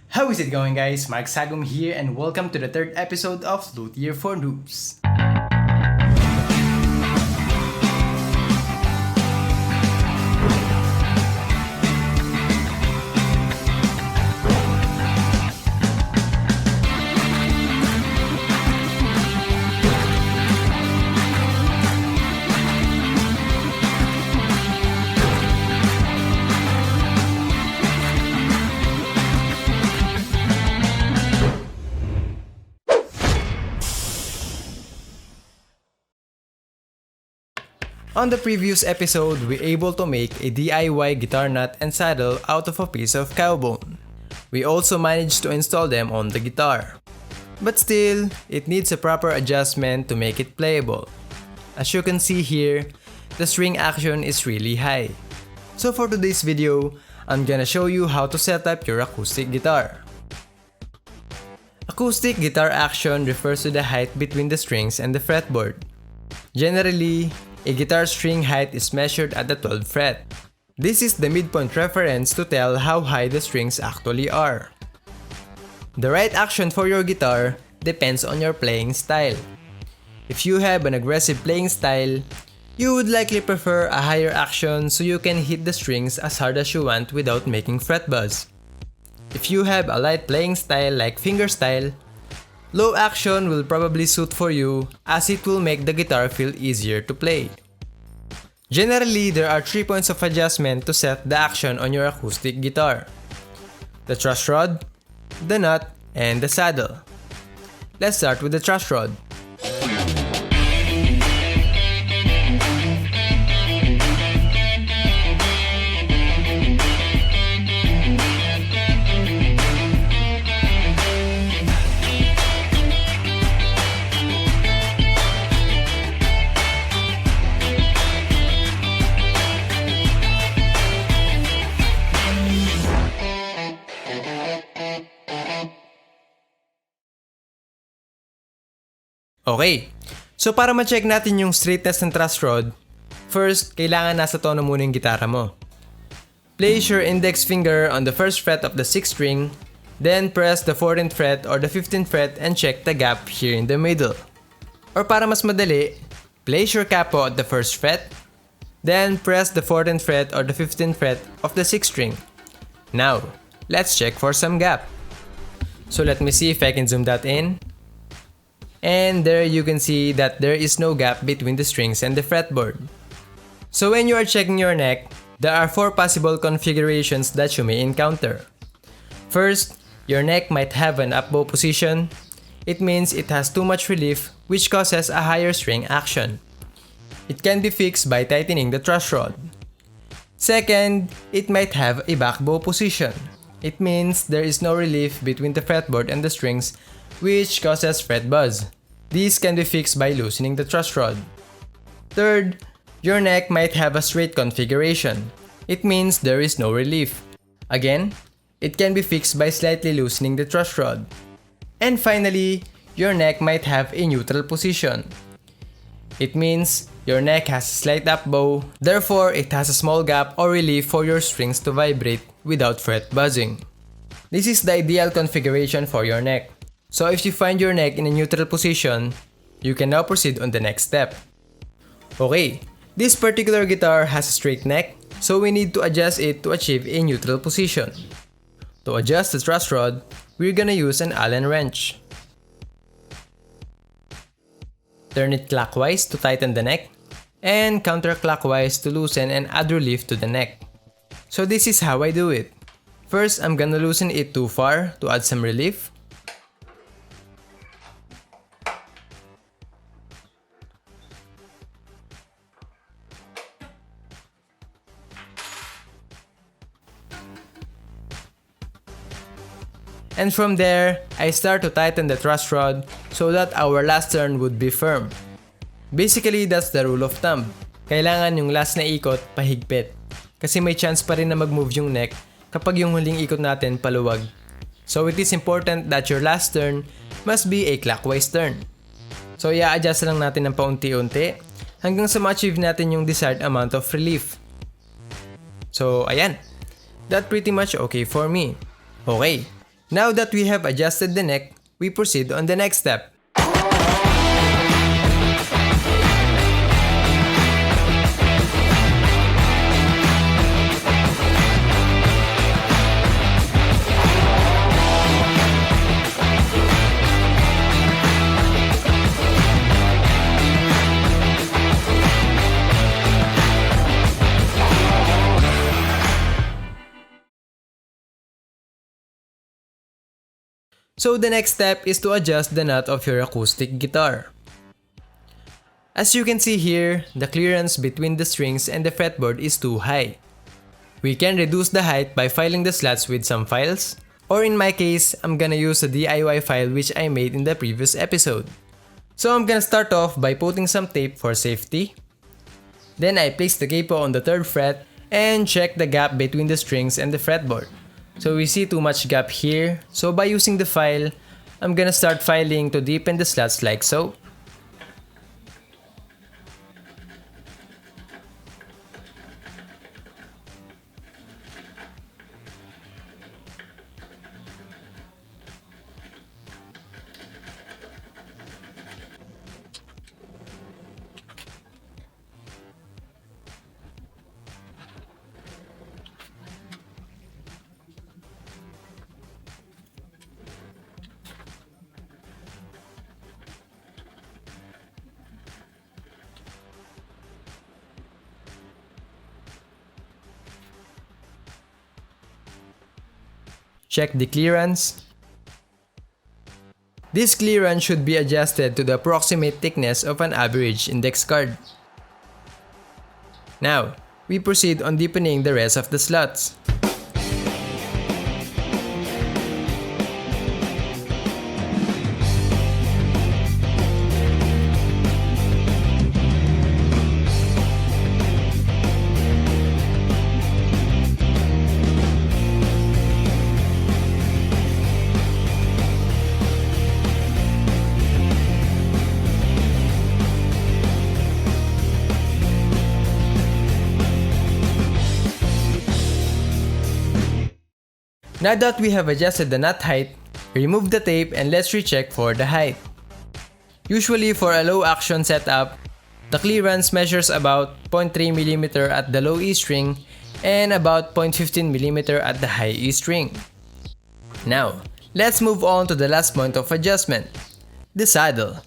How is it going, guys? Mike Sagum here and welcome to the third episode of Luthier for Noobs. On the previous episode, we were able to make a DIY guitar nut and saddle out of a piece of cow bone. We also managed to install them on the guitar. But still, it needs a proper adjustment to make it playable. As you can see here, the string action is really high. So for today's video, I'm gonna show you how to set up your acoustic guitar. Acoustic guitar action refers to the height between the strings and the fretboard. Generally, a guitar string height is measured at the 12th fret. This is the midpoint reference to tell how high the strings actually are. The right action for your guitar depends on your playing style. If you have an aggressive playing style, you would likely prefer a higher action so you can hit the strings as hard as you want without making fret buzz. If you have a light playing style like fingerstyle, low action will probably suit for you as it will make the guitar feel easier to play. Generally, there are 3 points of adjustment to set the action on your acoustic guitar: the truss rod, the nut, and the saddle. Let's start with the truss rod. Okay, so para ma-check natin yung straightness ng truss rod, first, kailangan nasa tono muna yung gitara mo. Place your index finger on the 1st fret of the 6th string, then press the 14th fret or the 15th fret and check the gap here in the middle. Or para mas madali, place your capo at the 1st fret, then press the 14th fret or the 15th fret of the 6th string. Now, let's check for some gap. So let me see if I can zoom that in. And there you can see that there is no gap between the strings and the fretboard. So when you are checking your neck, there are 4 possible configurations that you may encounter. First, your neck might have an up bow position. It means it has too much relief, which causes a higher string action. It can be fixed by tightening the truss rod. Second, it might have a back bow position. It means there is no relief between the fretboard and the strings, which causes fret buzz. These can be fixed by loosening the truss rod. Third, your neck might have a straight configuration. It means there is no relief. Again, it can be fixed by slightly loosening the truss rod. And finally, your neck might have a neutral position. It means your neck has a slight up bow, therefore it has a small gap or relief for your strings to vibrate without fret buzzing. This is the ideal configuration for your neck. So if you find your neck in a neutral position, you can now proceed on the next step. Okay, this particular guitar has a straight neck, so we need to adjust it to achieve a neutral position. To adjust the truss rod, we're gonna use an Allen wrench. Turn it clockwise to tighten the neck, and counterclockwise to loosen and add relief to the neck. So this is how I do it. First, I'm gonna loosen it too far to add some relief. And from there, I start to tighten the truss rod so that our last turn would be firm. Basically, that's the rule of thumb. Kailangan yung last na ikot pahigpit. Kasi may chance pa rin na mag-move yung neck kapag yung huling ikot natin paluwag. So it is important that your last turn must be a clockwise turn. So i-adjust lang natin ng paunti-unti hanggang sa ma-achieve natin yung desired amount of relief. So ayan, that pretty much okay for me. Okay, Now that we have adjusted the neck, we proceed on the next step. So the next step is to adjust the nut of your acoustic guitar. As you can see here, the clearance between the strings and the fretboard is too high. We can reduce the height by filing the slots with some files, or in my case, I'm gonna use a DIY file which I made in the previous episode. So I'm gonna start off by putting some tape for safety. Then I place the capo on the 3rd fret and check the gap between the strings and the fretboard. So we see too much gap here, so by using the file, I'm gonna start filing to deepen the slots like so. Check the clearance. This clearance should be adjusted to the approximate thickness of an average index card. Now, we proceed on deepening the rest of the slots. Now that we have adjusted the nut height, remove the tape and let's recheck for the height. Usually for a low action setup, the clearance measures about 0.3mm at the low E string and about 0.15mm at the high E string. Now, let's move on to the last point of adjustment, the saddle.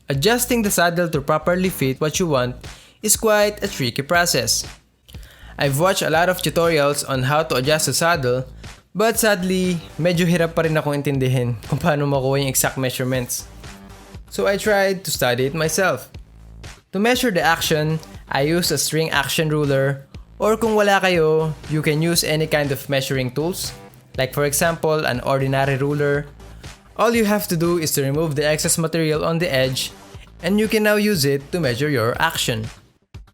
Adjusting the saddle to properly fit what you want is quite a tricky process. I've watched a lot of tutorials on how to adjust the saddle, but sadly, medyo hirap pa rin akong intindihin kung paano makuha yung exact measurements. So I tried to study it myself. To measure the action, I used a string action ruler, or kung wala kayo, you can use any kind of measuring tools, like for example, an ordinary ruler. All you have to do is to remove the excess material on the edge, and you can now use it to measure your action.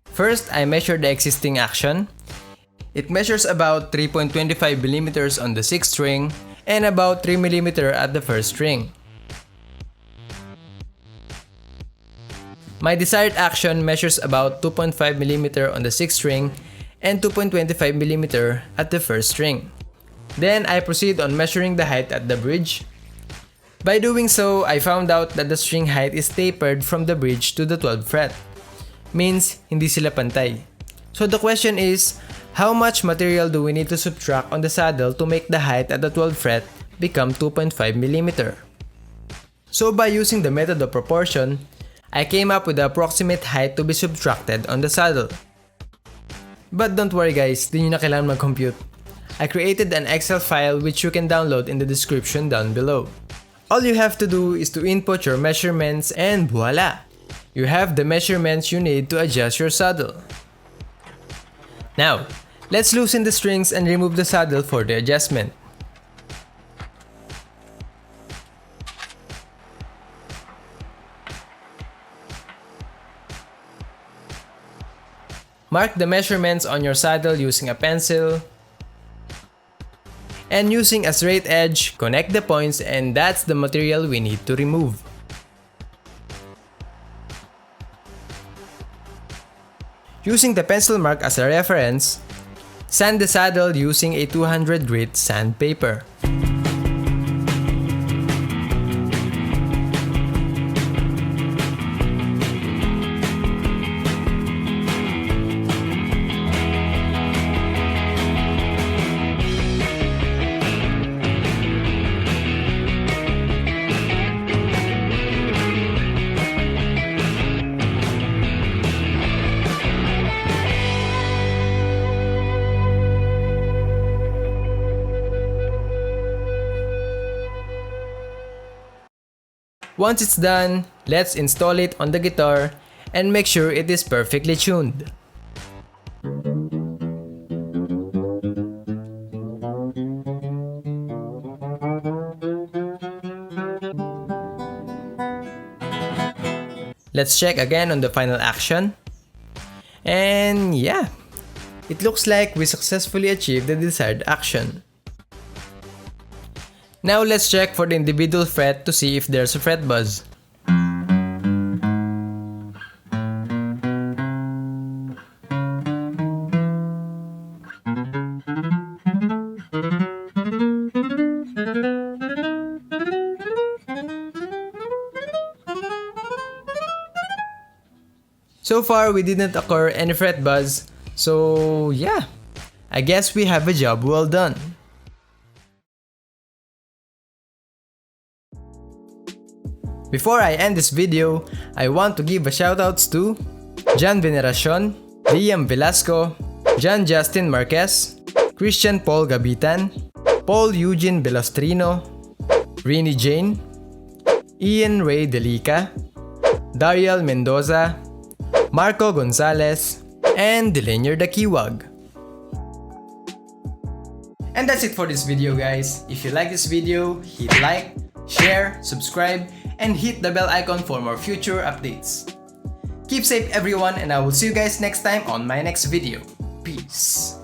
First, I measured the existing action. It measures about 3.25mm on the 6th string and about 3mm at the 1st string. My desired action measures about 2.5mm on the 6th string and 2.25mm at the 1st string. Then I proceed on measuring the height at the bridge. By doing so, I found out that the string height is tapered from the bridge to the 12th fret. Means, hindi sila pantay. So the question is, how much material do we need to subtract on the saddle to make the height at the 12th fret become 2.5mm? So by using the method of proportion, I came up with the approximate height to be subtracted on the saddle. But don't worry guys, di nyo na kailangan mag-compute. I created an Excel file which you can download in the description down below. All you have to do is to input your measurements and voila! You have the measurements you need to adjust your saddle. Now, let's loosen the strings and remove the saddle for the adjustment. Mark the measurements on your saddle using a pencil. And using a straight edge, connect the points, and that's the material we need to remove. Using the pencil mark as a reference, sand the saddle using a 200 grit sandpaper. Once it's done, let's install it on the guitar and make sure it is perfectly tuned. Let's check again on the final action. And yeah, it looks like we successfully achieved the desired action. Now let's check for the individual fret to see if there's a fret buzz. So far, we didn't occur any fret buzz, so yeah, I guess we have a job well done. Before I end this video, I want to give a shoutouts to Jan Veneracion, Liam Velasco, John Justin Marquez, Christian Paul Gabitan, Paul Eugene Belostrino, Rini Jane, Ian Ray Delica, Dariel Mendoza, Marco Gonzalez, and Delenier Dakiwag. And that's it for this video, guys. If you like this video, hit like, share, subscribe, and hit the bell icon for more future updates. Keep safe everyone, and I will see you guys next time on my next video. Peace.